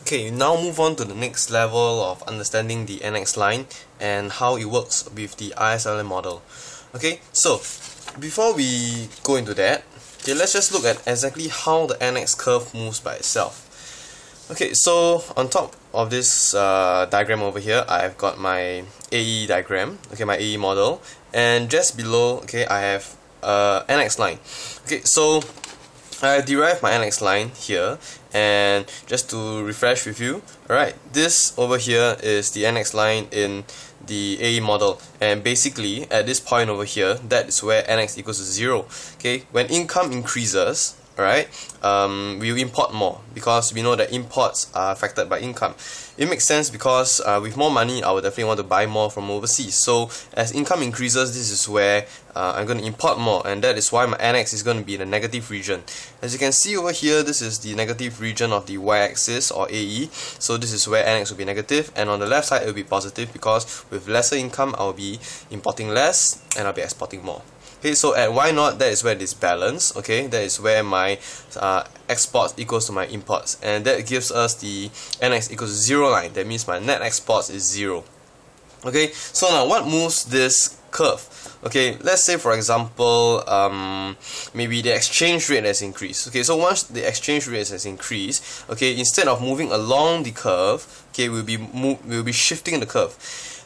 Okay, now move on to the next level of understanding the NX line and how it works with the ISLM model. Okay, so before we go into that, okay, let's just look at exactly how the NX curve moves by itself. Okay, so on top of this diagram over here, I've got my AE diagram, okay, my AE model, and just below, okay, I have NX line. Okay, so I derived my NX line here, and just to refresh with you, alright, this over here is the NX line in the AE model, and basically at this point over here, that is where NX equals to 0. Okay, when income increases, alright, we will import more because we know that imports are affected by income. It makes sense because with more money, I would definitely want to buy more from overseas. So as income increases, this is where I'm going to import more, and that is why my NX is going to be in the negative region. As you can see over here, this is the negative region of the y-axis or AE. So this is where NX will be negative, and on the left side it will be positive because with lesser income, I'll be importing less and I'll be exporting more. Okay, so at y0, that is where it is balanced. Okay, that is where my exports equals to my imports, and that gives us the NX equals to 0 line. That means my net exports is 0. Okay, so now what moves this curve? Okay, let's say for example, maybe the exchange rate has increased. Okay, so once the exchange rate has increased, okay, instead of moving along the curve, okay, we'll be shifting the curve.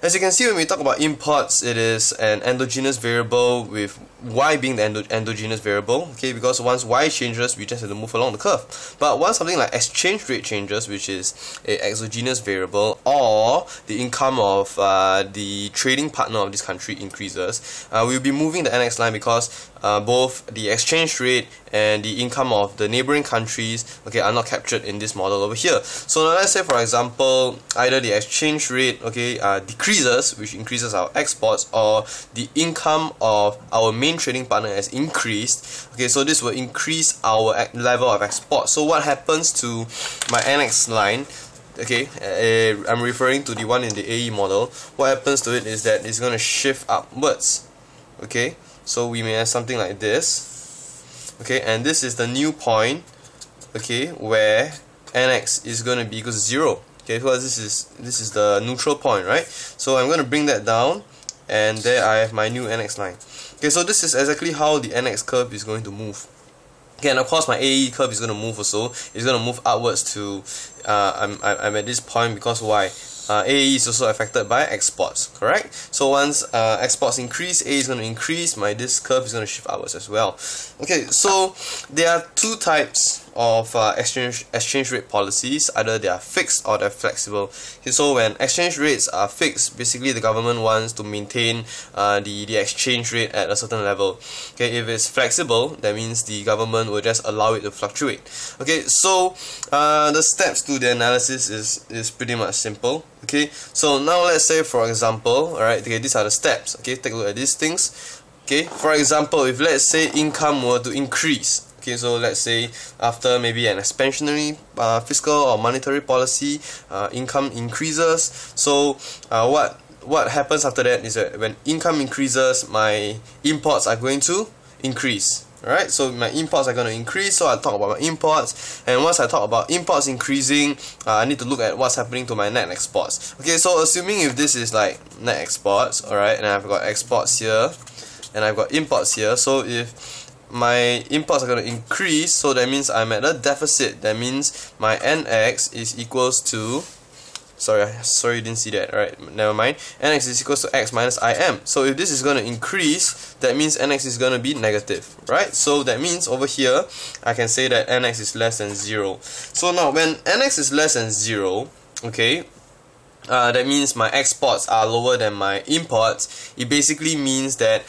As you can see, when we talk about imports, it is an endogenous variable with y being the endogenous variable, okay, because once y changes, we just have to move along the curve. But once something like exchange rate changes, which is an exogenous variable, or the income of the trading partner of this country increases, we'll be moving the NX line because both the exchange rate and the income of the neighboring countries, okay, are not captured in this model over here. So now let's say for example, either the exchange rate, okay, decreases, which increases our exports, or the income of our main trading partner has increased. Okay, so this will increase our level of export. So what happens to my NX line? Okay, I'm referring to the one in the AE model. What happens to it is that it's going to shift upwards. Okay, so we may have something like this. Okay, and this is the new point, okay, where NX is going to be equal to 0. Okay, because this is the neutral point, right? So I'm going to bring that down, and there I have my new NX line. Okay, so this is exactly how the NX curve is going to move. Okay, and of course my AE curve is going to move also. It's going to move upwards to I'm at this point because why? AE is also affected by exports, correct? So once exports increase, AE is going to increase, this curve is going to shift upwards as well. Okay, so there are two types of exchange rate policies. Either they are fixed or they're flexible. Okay, so when exchange rates are fixed, basically the government wants to maintain the exchange rate at a certain level. Okay, if it's flexible, that means the government will just allow it to fluctuate. Okay, so the steps to the analysis is pretty much simple. Okay, so now let's say for example, alright, okay, these are the steps. Okay, take a look at these things. Okay, for example, if let's say income were to increase, okay, so let's say after maybe an expansionary fiscal or monetary policy, income increases. So what happens after that is that when income increases, my imports are going to increase. Alright, so my imports are going to increase, so I'll talk about my imports, and once I talk about imports increasing, I need to look at what's happening to my net exports. Okay, so assuming if this is like net exports, alright, and I've got exports here, and I've got imports here, so if my imports are going to increase, so that means I'm at a deficit. That means my NX is equals to, sorry you didn't see that, alright, never mind. NX is equals to X minus IM. So if this is going to increase, that means NX is going to be negative, right? So that means over here, I can say that NX is less than 0. So now when NX is less than 0, okay, that means my exports are lower than my imports. It basically means that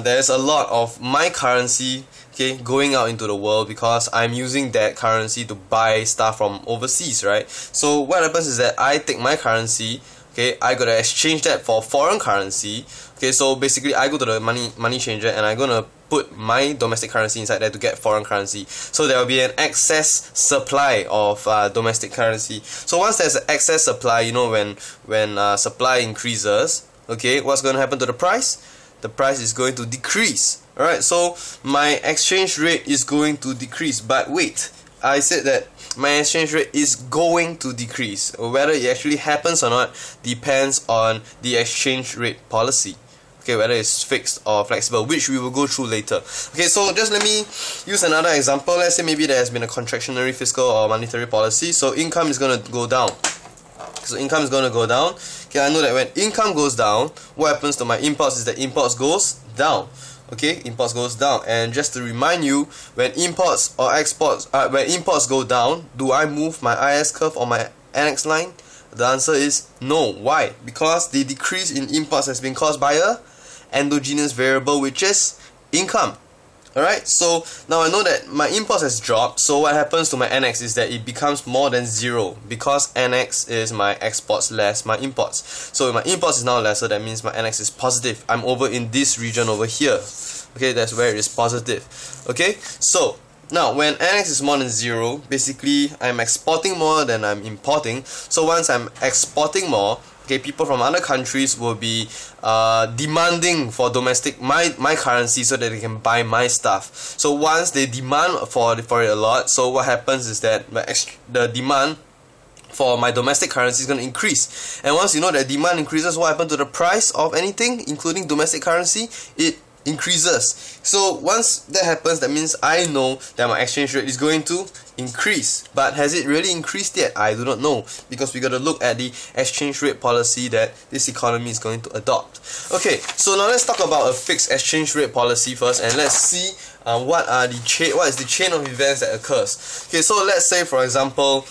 there's a lot of my currency, okay, going out into the world because I'm using that currency to buy stuff from overseas, right? So what happens is that I take my currency, okay, I gotta exchange that for foreign currency. Okay, so basically I go to the money changer and I'm gonna put my domestic currency inside there to get foreign currency. So there will be an excess supply of domestic currency. So once there's an excess supply, you know, when supply increases, okay, what's going to happen to the price? The price is going to decrease. Alright, so my exchange rate is going to decrease. But wait, I said that my exchange rate is going to decrease. Whether it actually happens or not depends on the exchange rate policy. Okay, whether it's fixed or flexible, which we will go through later. Okay, so just let me use another example. Let's say maybe there has been a contractionary fiscal or monetary policy, so income is going to go down. So income is going to go down. Okay, I know that when income goes down, what happens to my imports is that imports goes down. Okay, imports goes down. And just to remind you, when imports or exports, when imports go down, do I move my IS curve or my NX line? The answer is no. Why? Because the decrease in imports has been caused by a endogenous variable, which is income. Alright, so now I know that my imports has dropped, so what happens to my NX is that it becomes more than 0, because NX is my exports less my imports. So if my imports is now lesser, that means my NX is positive. I'm over in this region over here. Okay, that's where it is positive. Okay, so now when NX is more than 0, basically I'm exporting more than I'm importing. So once I'm exporting more, okay, people from other countries will be demanding for domestic my currency so that they can buy my stuff. So once they demand for it a lot, so what happens is that the demand for my domestic currency is going to increase. And once you know that demand increases, what happens to the price of anything, including domestic currency? It increases. So once that happens, that means I know that my exchange rate is going to increase. But has it really increased yet? I do not know, because we got to look at the exchange rate policy that this economy is going to adopt. Okay, so now let's talk about a fixed exchange rate policy first, and let's see what is the chain of events that occurs. Okay, so let's say for example,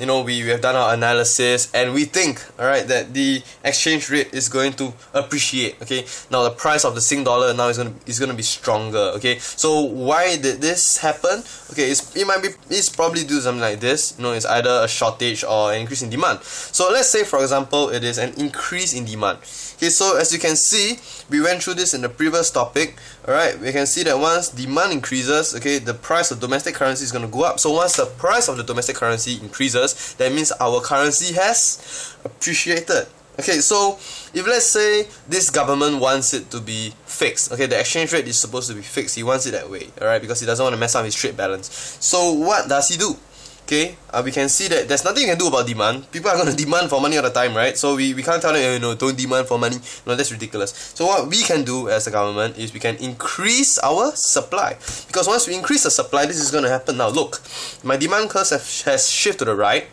you know, we have done our analysis and we think, alright, that the exchange rate is going to appreciate. Okay, now the price of the Sing dollar now is going to be stronger. Okay, so why did this happen? Okay, it's probably due to something like this. You know, it's either a shortage or an increase in demand. So let's say for example it is an increase in demand. Okay, so as you can see, we went through this in the previous topic. Alright, we can see that once demand increases, okay, the price of domestic currency is going to go up. So once the price of the domestic currency increases, that means our currency has appreciated. Okay, so if let's say this government wants it to be fixed, okay, the exchange rate is supposed to be fixed, he wants it that way, alright, because he doesn't want to mess up his trade balance. So what does he do? Okay, we can see that there's nothing you can do about demand. People are going to demand for money all the time, right? So we can't tell them, you know, don't demand for money. No, that's ridiculous. So what we can do as a government is we can increase our supply. Because once we increase the supply, this is going to happen. Now look, my demand curve has shifted to the right.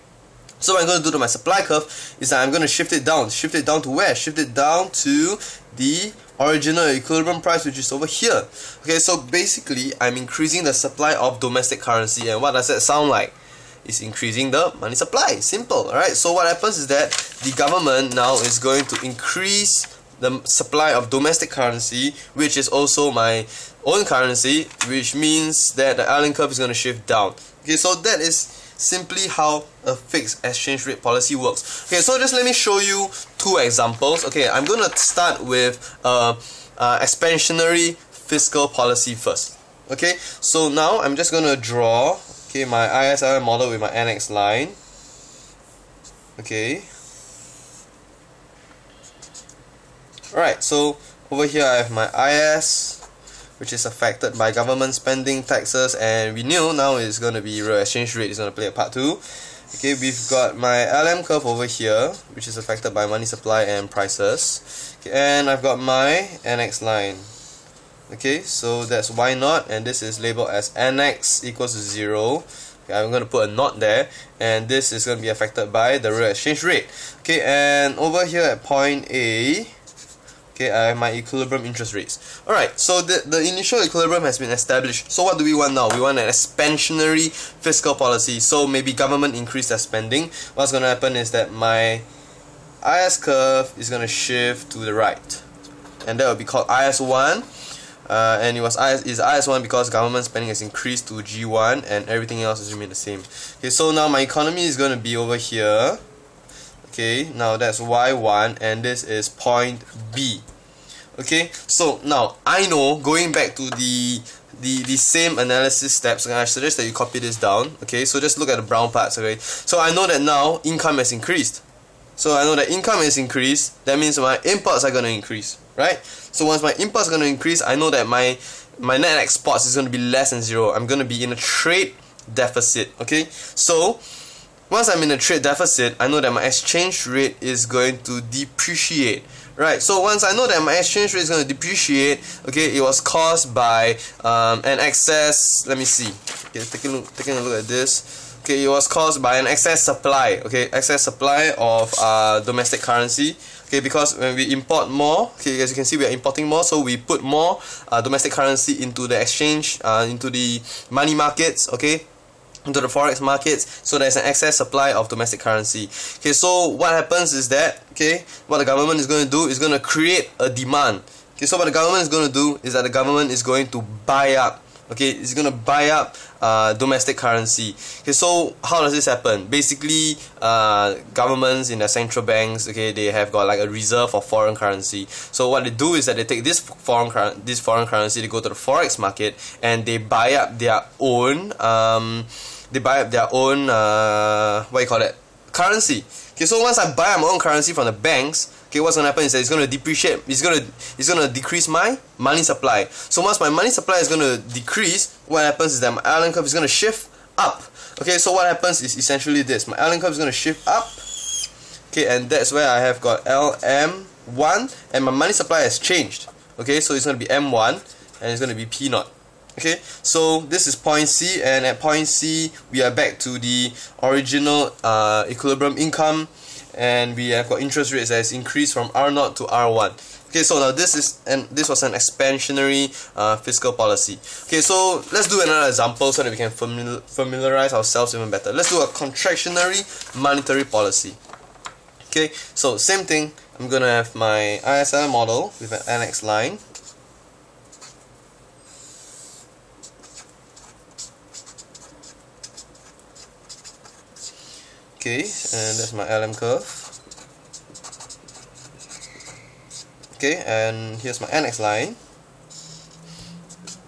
So what I'm going to do to my supply curve is that I'm going to shift it down. Shift it down to where? Shift it down to the original equilibrium price, which is over here. Okay, so basically I'm increasing the supply of domestic currency. And what does that sound like? Is increasing the money supply. Simple. Alright, so what happens is that the government now is going to increase the supply of domestic currency, which is also my own currency, which means that the island curve is going to shift down. Okay, so that is simply how a fixed exchange rate policy works. Okay, so just let me show you two examples. Okay, I'm going to start with expansionary fiscal policy first. Okay, so now I'm just going to draw my ISLM model with my NX line. Okay. Alright, so over here I have my IS, which is affected by government spending, taxes, and we knew now it's going to be real exchange rate is going to play a part too. Okay, we've got my LM curve over here, which is affected by money supply and prices. Okay, and I've got my NX line. Okay, so that's Y naught, and this is labeled as NX equals to 0. Okay, I'm going to put a knot there, and this is going to be affected by the real exchange rate. Okay, and over here at point A, okay, I have my equilibrium interest rates. Alright, so the initial equilibrium has been established. So what do we want now? We want an expansionary fiscal policy. So maybe government increase their spending. What's going to happen is that my IS curve is going to shift to the right, and that will be called IS1. And it was IS1 because government spending has increased to G1 and everything else has remained the same. Okay, so now my economy is going to be over here. Okay, now that's Y1 and this is point B. Okay, so now I know, going back to the same analysis steps, and I suggest that you copy this down. Okay, so just look at the brown parts. Okay, so I know that now income has increased. So I know that income is increased, that means my imports are going to increase, right? So once my imports are going to increase, I know that my net exports is going to be less than 0. I'm going to be in a trade deficit. Okay, so once I'm in a trade deficit, I know that my exchange rate is going to depreciate. Right, so once I know that my exchange rate is going to depreciate, okay, it was caused by an excess. Let me see. Okay, taking a look at this. Okay, it was caused by an excess supply. Okay, excess supply of domestic currency. Okay, because when we import more, okay, as you can see, we are importing more, so we put more domestic currency into the exchange, into the money markets. Okay, into the forex markets, so there's an excess supply of domestic currency. Okay, so what happens is that, okay, what the government is going to do is going to create a demand. Okay, so what the government is going to do is that the government is going to buy up. Okay, it's going to buy up domestic currency. Okay, so how does this happen? Basically, governments in their central banks, okay, they have got like a reserve of foreign currency. So what they do is that they take this foreign currency, they go to the forex market and they buy up their own what you call it, currency. Okay, so once I buy my own currency from the banks, okay, what's gonna happen is that it's gonna depreciate. It's gonna decrease my money supply. So once my money supply is gonna decrease, what happens is that my ISLM curve is gonna shift up. Okay, so what happens is essentially this: my ISLM curve is gonna shift up. Okay, and that's where I have got LM1, and my money supply has changed. Okay, so it's gonna be M1, and it's gonna be P0. Okay, so this is point C, and at point C we are back to the original equilibrium income, and we have got interest rates that has increased from R0 to R1. Okay, so now this was an expansionary fiscal policy. Okay, so let's do another example so that we can familiarize ourselves even better. Let's do a contractionary monetary policy. Okay, so same thing. I'm gonna have my ISLM model with an NX line. Okay, and that's my LM curve. Okay, and here's my NX line.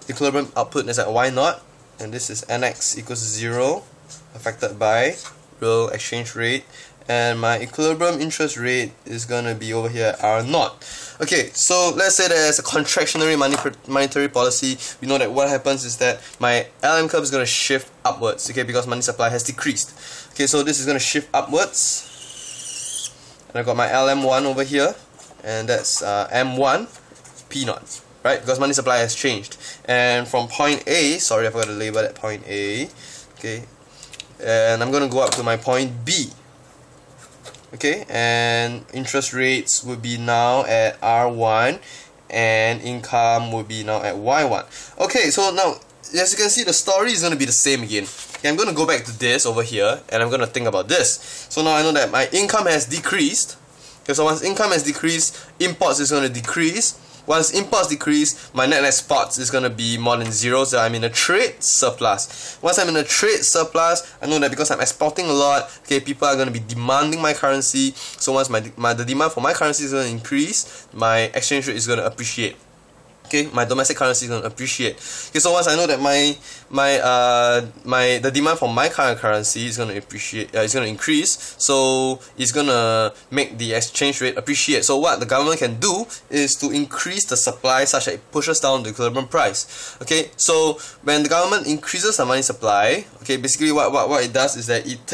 Equilibrium output is at Y0, and this is NX equals 0, affected by real exchange rate, and my equilibrium interest rate is gonna be over here at R0. Okay, so let's say there's a contractionary monetary policy. We know that what happens is that my LM curve is gonna shift upwards, okay, because money supply has decreased. Okay, so this is gonna shift upwards, and I've got my LM1 over here, and that's M1 P0, right? Because money supply has changed, and from point A, sorry, I forgot to label that point A. Okay, and I'm gonna go up to my point B. Okay, and interest rates would be now at R1, and income would be now at Y1. Okay, so now as you can see, the story is going to be the same again. Okay, I'm going to go back to this over here, and I'm going to think about this. So now I know that my income has decreased. Okay, so once income has decreased, imports is going to decrease. Once imports decrease, my net exports is going to be more than 0, so I'm in a trade surplus. Once I'm in a trade surplus, I know that because I'm exporting a lot, okay, people are going to be demanding my currency. So once the demand for my currency is going to increase, my exchange rate is going to appreciate. Okay, my domestic currency is going to appreciate. Okay, so once I know that the demand for my current currency is going to appreciate, it's going to increase, so it's going to make the exchange rate appreciate. So what the government can do is to increase the supply such that it pushes down the equilibrium price. Okay, so when the government increases the money supply, okay, basically what it does is that it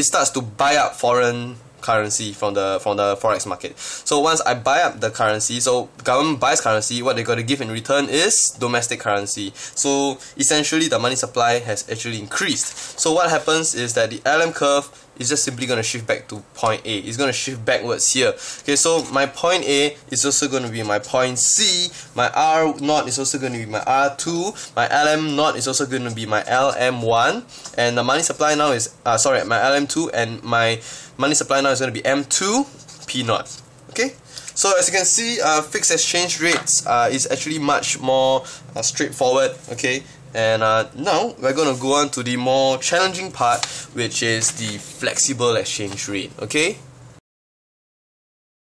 starts to buy up foreign currency from the forex market. So once I buy up the currency, so government buys currency, what they got to give in return is domestic currency. So essentially the money supply has actually increased. So what happens is that the LM curve is just simply going to shift back to point A. It's going to shift backwards here. Okay, so my point A is also going to be my point C, my R0 is also going to be my R2, my LM0 is also going to be my LM1, and the money supply now is my LM2, and my money supply now is going to be M2 P0. Okay, so as you can see, fixed exchange rates is actually much more straightforward. Okay, and now we're going to go on to the more challenging part, which is the flexible exchange rate. Okay,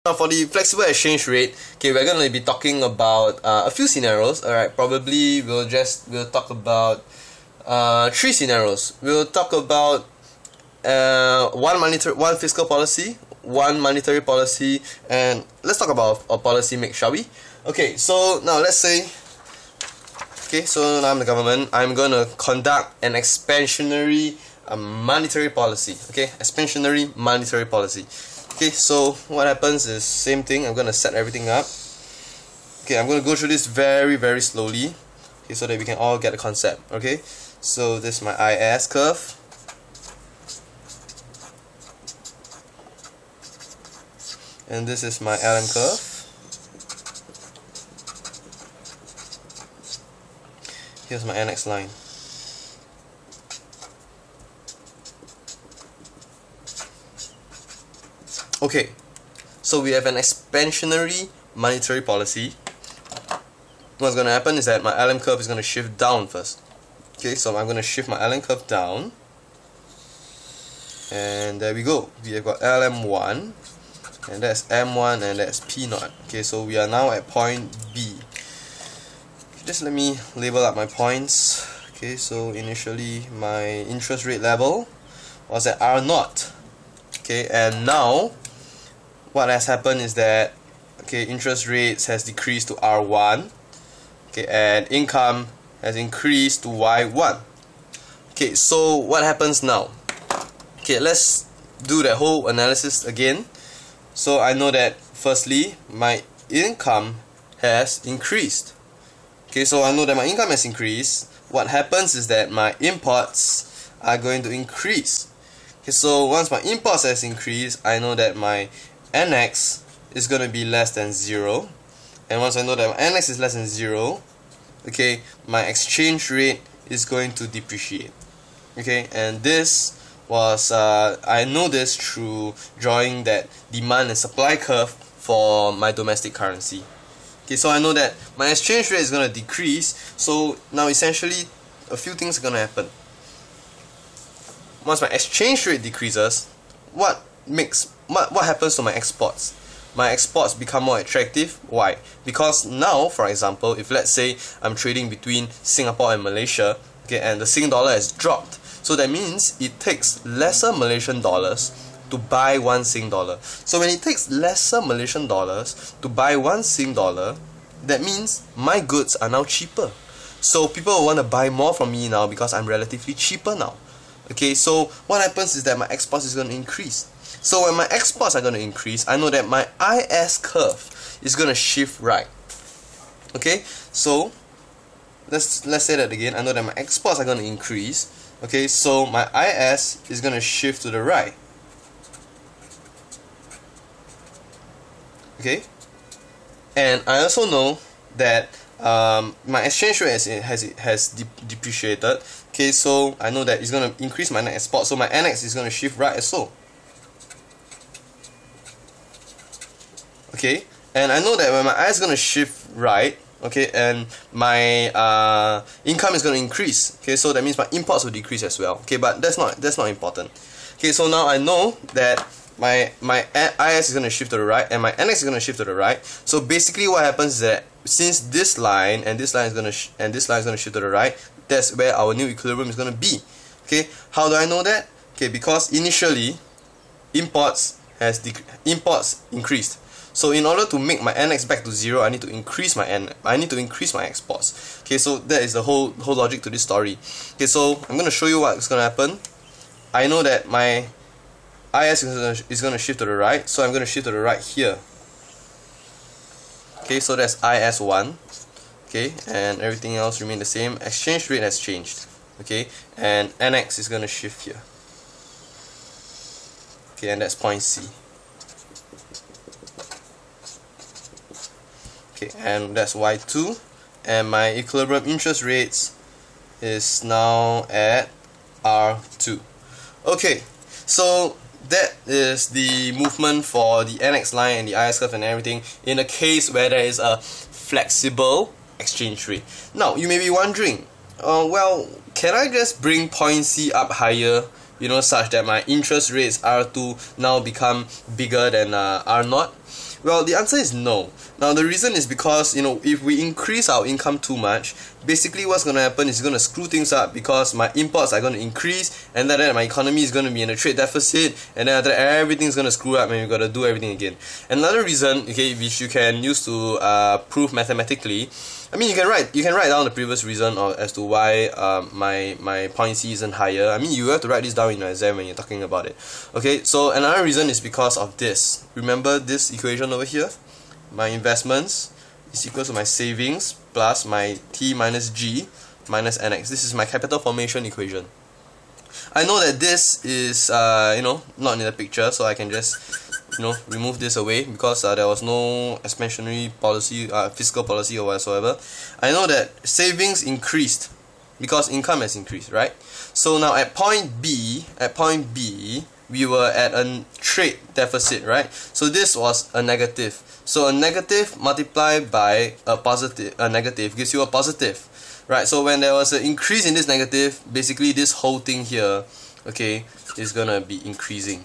now for the flexible exchange rate, okay, we're going to be talking about a few scenarios. Alright, probably we'll talk about 3 scenarios. We'll talk about one fiscal policy, one monetary policy, and let's talk about a policy mix, shall we? Okay, so now let's say Okay, so now I'm the government. I'm going to conduct an expansionary monetary policy. Okay, expansionary monetary policy. Okay, so what happens is same thing. I'm going to set everything up. Okay, I'm going to go through this very slowly. Okay, so that we can all get the concept. Okay, so this is my IS curve. And this is my LM curve. Here's my NX line. Okay, so we have an expansionary monetary policy. What's going to happen is that my LM curve is going to shift down first. Okay, so I'm going to shift my LM curve down. And there we go. We have got LM1. And that's M1 and that's P0. Okay, so we are now at point B. Just let me label up my points. Okay, so initially my interest rate level was at R0. Okay, and now what has happened is that interest rates has decreased to R1. Okay, and income has increased to Y1. Okay, so what happens now? Okay, let's do that whole analysis again. So I know that firstly my income has increased. Okay, so I know that my income has increased. What happens is that my imports are going to increase. Okay, so once my imports has increased, I know that my NX is going to be less than 0. And once I know that my NX is less than 0, okay, my exchange rate is going to depreciate. Okay, and this was I know this through drawing that demand and supply curve for my domestic currency. Okay, so I know that my exchange rate is going to decrease. So now essentially a few things are going to happen. Once my exchange rate decreases, what happens to my exports? My exports become more attractive. Why? Because now, for example, if let's say I'm trading between Singapore and Malaysia, okay, and the Sing dollar has dropped, so that means it takes lesser Malaysian dollars to buy one Sing dollar. So when it takes lesser Malaysian dollars to buy one Sing dollar, that means my goods are now cheaper. So people will want to buy more from me now because I'm relatively cheaper now. Okay, so what happens is that my exports is going to increase. So when my exports are going to increase, I know that my IS curve is going to shift right. Okay, so let's say that again. I know that my exports are going to increase. Okay, so my IS is going to shift to the right. Okay, and I also know that my exchange rate has depreciated. Okay, so I know that it's going to increase my net export, so my NX is going to shift right as well. Okay, and I know that when my I is going to shift right, okay, and my income is going to increase. Okay, so that means my imports will decrease as well. Okay, but that's not important. Okay, so now I know that my IS is going to shift to the right and my NX is going to shift to the right. So basically what happens is that since this line and this line is going to shift to the right, that's where our new equilibrium is going to be. Okay, how do I know that? Okay, because initially imports increased. So in order to make my NX back to 0, I need to increase my exports. Okay, so that is the whole logic to this story. Okay, so I'm going to show you what's going to happen. I know that my IS is going to shift to the right, so I'm going to shift to the right here. Okay, so that's IS1. Okay, and everything else remain the same. Exchange rate has changed. Okay, and NX is going to shift here. Okay, and that's point C. Okay, and that's Y2, and my equilibrium interest rates is now at R2. Okay, so that is the movement for the NX line and the IS curve and everything in a case where there is a flexible exchange rate. Now, you may be wondering, well, can I just bring point C up higher, you know, such that my interest rates R2 now become bigger than R0? Well, the answer is no. Now, the reason is because, you know, if we increase our income too much, basically what's going to happen is going to screw things up because my imports are going to increase, and then my economy is going to be in a trade deficit, and then after that, everything's going to screw up and you've got to do everything again. Another reason, okay, which you can use to prove mathematically, I mean, you can write down the previous reason as to why my point C isn't higher. I mean, you have to write this down in your exam when you're talking about it. Okay, so another reason is because of this. Remember this equation over here? My investments is equal to my savings plus my T minus G minus NX. This is my capital formation equation. I know that this is not in the picture, so I can just remove this away because there was no expansionary policy, fiscal policy or whatsoever. I know that savings increased because income has increased, right? So now at point B, we were at a trade deficit, right? So this was a negative. So a negative multiplied by a negative gives you a positive, right? So when there was an increase in this negative, basically this whole thing here, okay, is gonna be increasing.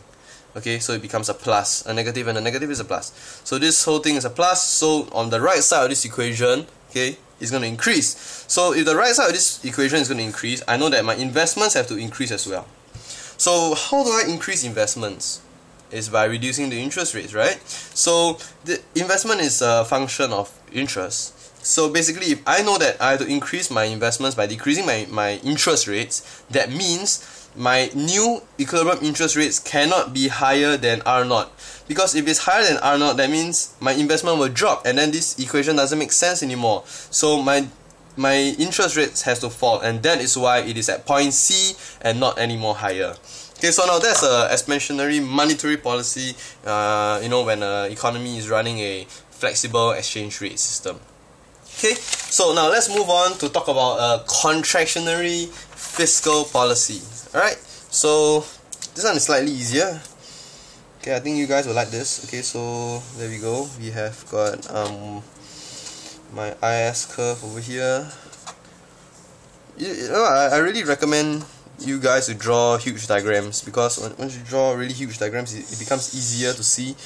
Okay, so it becomes a plus. A negative and a negative is a plus. So this whole thing is a plus. So on the right side of this equation, okay, is going to increase. So if the right side of this equation is going to increase, I know that my investments have to increase as well. So how do I increase investments? Is by reducing the interest rates, right? So the investment is a function of interest. So basically, if I know that I have to increase my investments by decreasing my interest rates, that means my new equilibrium interest rates cannot be higher than R0, because if it's higher than R0, that means my investment will drop, and then this equation doesn't make sense anymore. So my interest rates has to fall, and that is why it is at point C and not anymore higher. Okay, so now that's a expansionary monetary policy, when an economy is running a flexible exchange rate system. Okay, so now let's move on to talk about a contractionary fiscal policy. Alright, so this one is slightly easier. Okay, I think you guys will like this. Okay, so there we go. We have got my IS curve over here. I really recommend you guys to draw huge diagrams, because once you draw really huge diagrams, it becomes easier to see,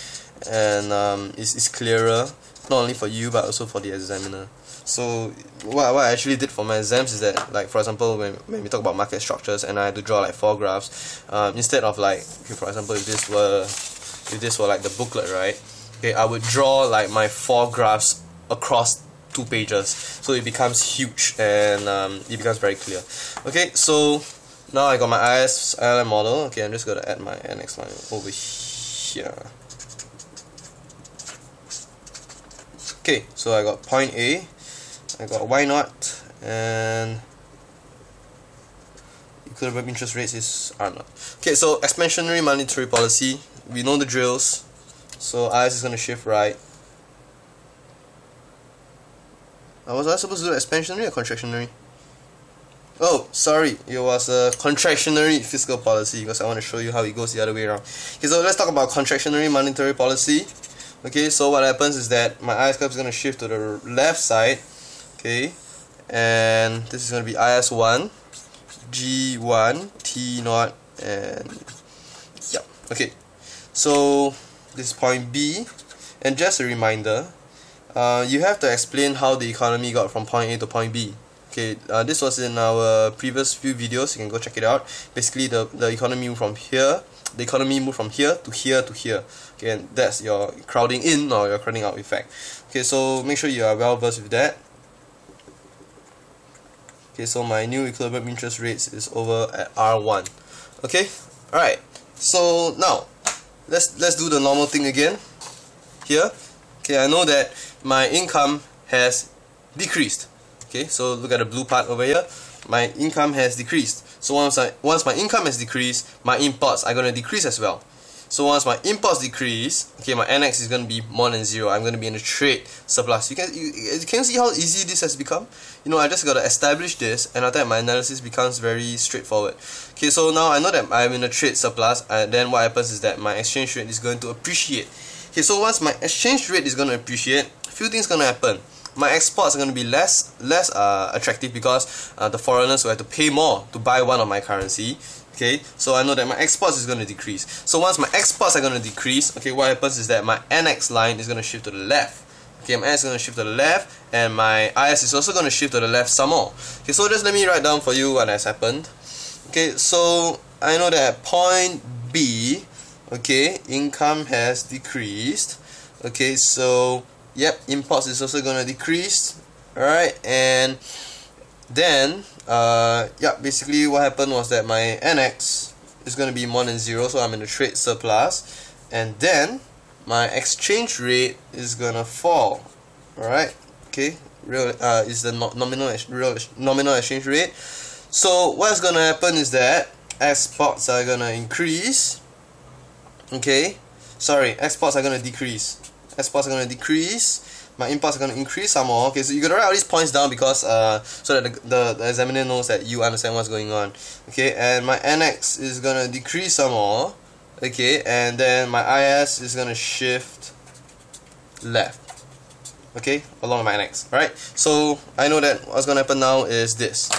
and it's clearer, not only for you but also for the examiner. So what I actually did for my exams is that, like, for example, when we talk about market structures and I had to draw like 4 graphs, instead of like, for example, if this were like the booklet, right? Okay, I would draw like my 4 graphs across 2 pages, so it becomes huge and it becomes very clear. Okay, so now I got my ISLM model. Okay, I'm just gonna add my NX line over here. Okay, so I got point A, I got Y0, and equilibrium interest rates is R0. Okay, so expansionary monetary policy, we know the drills. So IS is going to shift right. Was I supposed to do expansionary or contractionary? Oh, sorry, it was a contractionary fiscal policy, because I want to show you how it goes the other way around. Okay, so let's talk about contractionary monetary policy. Okay, so what happens is that my IS curve is going to shift to the left side. Okay, and this is going to be IS1, G1, T0, and yeah. Okay, so this is point B, and just a reminder, you have to explain how the economy got from point A to point B. Okay, this was in our previous few videos. You can go check it out. Basically, the economy moved from here. The economy moved from here to here to here. Okay, and that's your crowding in or your crowding out effect. Okay, so make sure you are well versed with that. Okay, so my new equilibrium interest rates is over at R1. Okay, alright. So now let's do the normal thing again. Here, okay, I know that my income has decreased. Okay, so look at the blue part over here. My income has decreased. So once my income has decreased, my imports are going to decrease as well. So once my imports decrease, okay, my NX is going to be more than 0. I'm going to be in a trade surplus. You can see how easy this has become. I just got to establish this, and after that my analysis becomes very straightforward. Okay, so now I know that I'm in a trade surplus, and then what happens is that my exchange rate is going to appreciate. Okay, so once my exchange rate is going to appreciate, a few things are going to happen. My exports are going to be less attractive, because the foreigners will have to pay more to buy one of my currency. Okay, so I know that my exports is going to decrease. So once my exports are going to decrease, okay, what happens is that my NX line is going to shift to the left. Okay, my NX is going to shift to the left, and my IS is also going to shift to the left some more. Okay, so just let me write down for you what has happened. Okay, so I know that at point B, okay, income has decreased. Okay, so yep, imports is also going to decrease. Alright, and then yeah, basically what happened was that my NX is going to be more than 0, so I'm in the trade surplus, and then my exchange rate is going to fall. Alright, okay, is the nominal exchange rate. So what's going to happen is that exports are going to increase. Okay, sorry, exports are going to decrease. Exports are going to decrease. My imports are going to increase some more. Okay, so you got to write all these points down because so that the examiner knows that you understand what's going on. Okay, and my NX is going to decrease some more. Okay, and then my IS is going to shift left. Okay, along with my NX. Alright, so I know that what's going to happen now is this.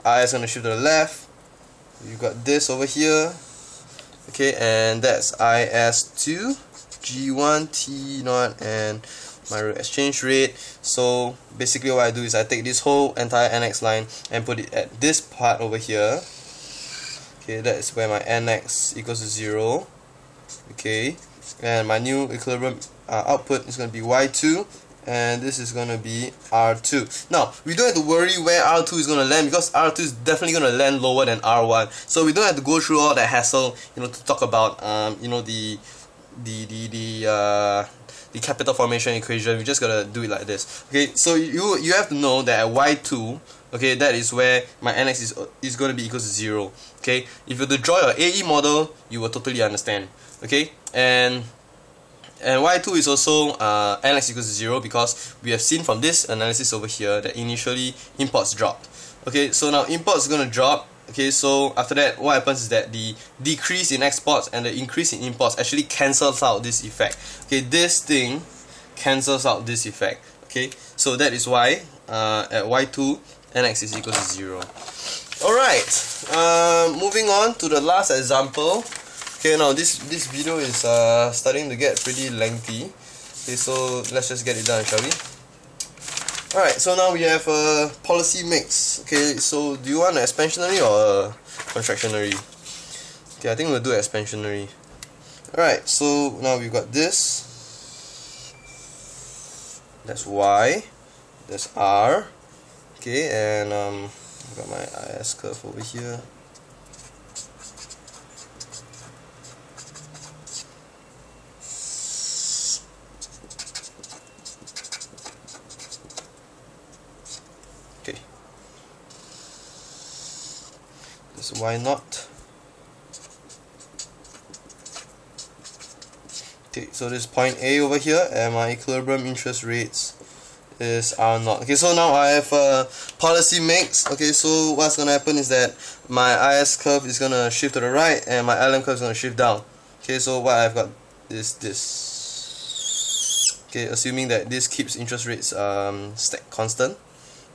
IS is going to shift to the left. You've got this over here. Okay, and that's IS2, G1, T0, and my exchange rate. So basically what I do is I take this whole entire NX line and put it at this part over here. Okay, that is where my NX equals to 0. Okay, and my new equilibrium output is going to be Y2, and this is going to be R2. Now, we don't have to worry where R2 is going to land because R2 is definitely going to land lower than R1. So we don't have to go through all that hassle, to talk about the capital formation equation. We just gotta do it like this. Okay, so you have to know that at Y2, okay, that is where my NX is going to be equal to 0. Okay, if you were to draw your AE model, you will totally understand. Okay, and Y2 is also NX equals to 0 because we have seen from this analysis over here that initially imports dropped. Okay, so now imports is going to drop. Okay, so after that, what happens is that the decrease in exports and the increase in imports actually cancels out this effect. Okay, this thing cancels out this effect. Okay, so that is why at Y2, NX is equal to 0. Alright, moving on to the last example. Okay, now this video is starting to get pretty lengthy. Okay, so let's just get it done, shall we? Alright, so now we have a policy mix. Okay, so do you want an expansionary or a contractionary? Okay, I think we'll do expansionary. Alright, so now we've got this. That's Y. That's R. Okay, and I've got my IS curve over here. Okay. This Y naught. Okay, so this point A over here, and my equilibrium interest rates is R naught. Okay, so now I have a policy mix. Okay, so what's gonna happen is that my IS curve is gonna shift to the right, and my LM curve is gonna shift down. Okay, so what I've got is this. Okay, assuming that this keeps interest rates constant.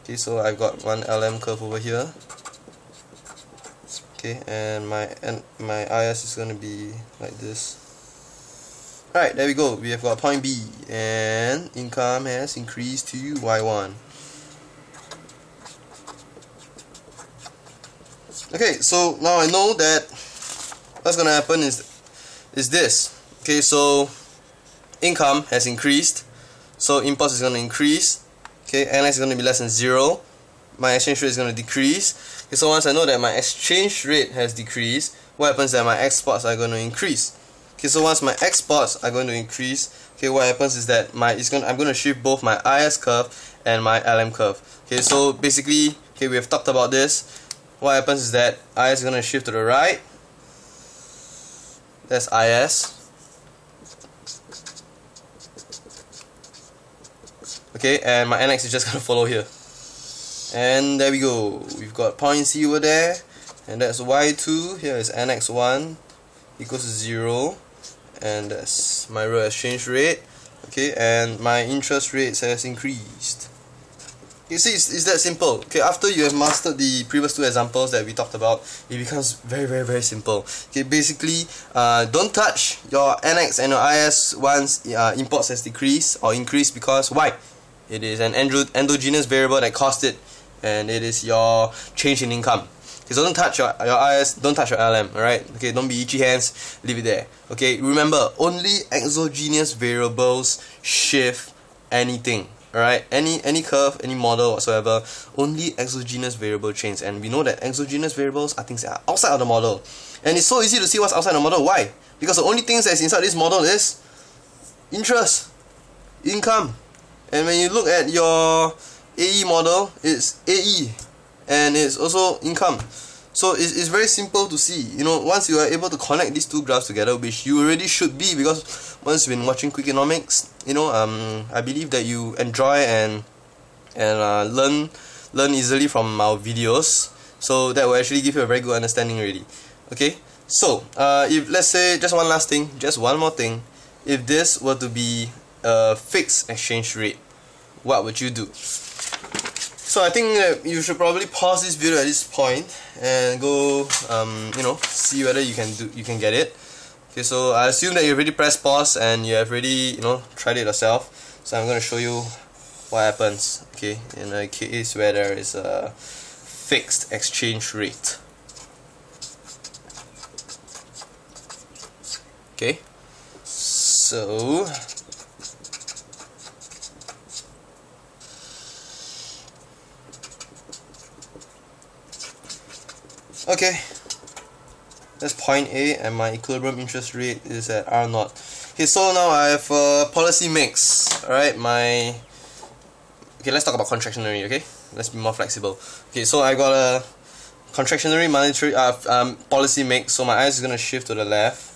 Okay, so I've got one LM curve over here. Okay, and my IS is gonna be like this. Alright, there we go. We have got point B, and income has increased to Y1. Okay, so now I know that what's gonna happen is this. Okay, so income has increased, so imports is gonna increase. Okay, NX is gonna be less than 0. My exchange rate is gonna decrease. Okay, so once I know that my exchange rate has decreased, what happens is that my exports are going to increase. Okay, so once my exports are going to increase, okay, what happens is that I'm going to shift both my IS curve and my LM curve. Okay, so basically, okay, we have talked about this. What happens is that IS is going to shift to the right. That's IS. Okay, and my NX is just going to follow here. And there we go. We've got point C over there, and that's Y2. Here is NX1 equals to 0. And that's my real exchange rate. Okay, and my interest rates has increased. You see, it's that simple. Okay, after you have mastered the previous two examples that we talked about, it becomes very, very, very simple. Okay, basically, don't touch your NX and your IS once imports has decreased or increased, because why? It is an endogenous variable that caused it, and it is your change in income. Okay, so don't touch your IS, don't touch your LM, alright? Okay, don't be itchy hands, leave it there. Okay, remember, only exogenous variables shift anything. alright, any curve, any model whatsoever, only exogenous variable change. And we know that exogenous variables are things that are outside of the model. And it's so easy to see what's outside the model. Why? Because the only things that's inside this model is interest, income. And when you look at your AE model, it's AE and it's also income. So it's very simple to see. You know, once you are able to connect these two graphs together, which you already should be, because once you've been watching Quickienomics, you know, I believe that you enjoy and learn easily from our videos. So that will actually give you a very good understanding already. Okay, so if let's say just one last thing, just one more thing, if this were to be a fixed exchange rate, what would you do? So I think that you should probably pause this video at this point and go you know, see whether you can get it. Okay, so I assume that you already pressed pause and you have already, you know, tried it yourself. So I'm going to show you what happens, okay, in a case where there is a fixed exchange rate. Okay, so okay, that's point A and my equilibrium interest rate is at R0. Okay, so now I have a policy mix. Alright, okay, let's talk about contractionary, okay? Let's be more flexible. Okay, so I got a contractionary monetary policy mix, so my eyes is gonna shift to the left.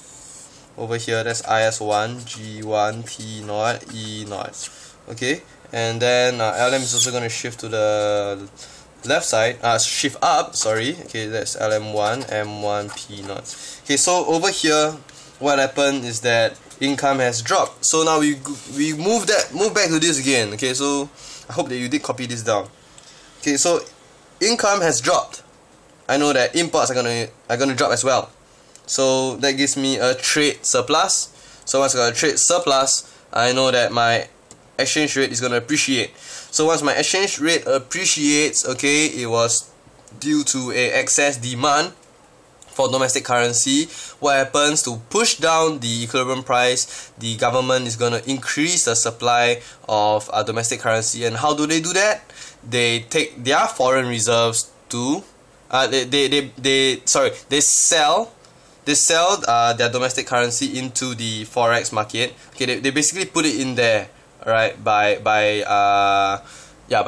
Over here, that's IS1, G1, P0, E0. Okay, and then LM is also gonna shift to the left side, shift up, sorry. Okay, that's LM1, M1, P0. Okay, so over here, what happened is that income has dropped. So now we move back to this again. Okay, so I hope that you did copy this down. Okay, so income has dropped. I know that imports are gonna drop as well. So that gives me a trade surplus. So once I got a trade surplus, I know that my exchange rate is gonna appreciate. So once my exchange rate appreciates, okay, it was due to a excess demand for domestic currency. What happens to push down the equilibrium price? The government is gonna increase the supply of domestic currency. And how do they do that? They take their foreign reserves to they sell their domestic currency into the forex market. Okay, they basically put it in there, right, by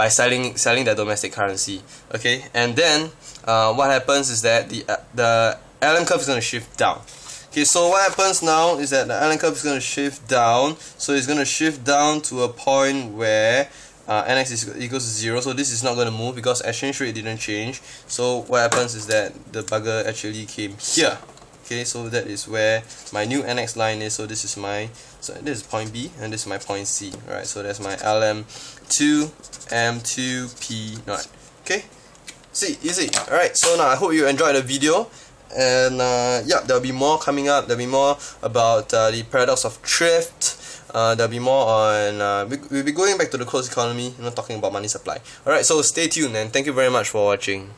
selling their domestic currency. Okay, and then what happens is that the LM curve is going to shift down. Okay, so what happens now is that the LM curve is going to shift down. So it's going to shift down to a point where NX is equals to 0. So this is not going to move because exchange rate didn't change. So what happens is that the bugger actually came here. Okay, so that is where my new NX line is. So this is this is point B and this is my point C. Alright, so that's my LM2 M2 P0. Okay, see, easy. Alright, so now I hope you enjoyed the video. And yeah, there'll be more coming up. There'll be more about the paradox of thrift. There'll be more on we'll be going back to the closed economy, you know, talking about money supply. Alright, so stay tuned and thank you very much for watching.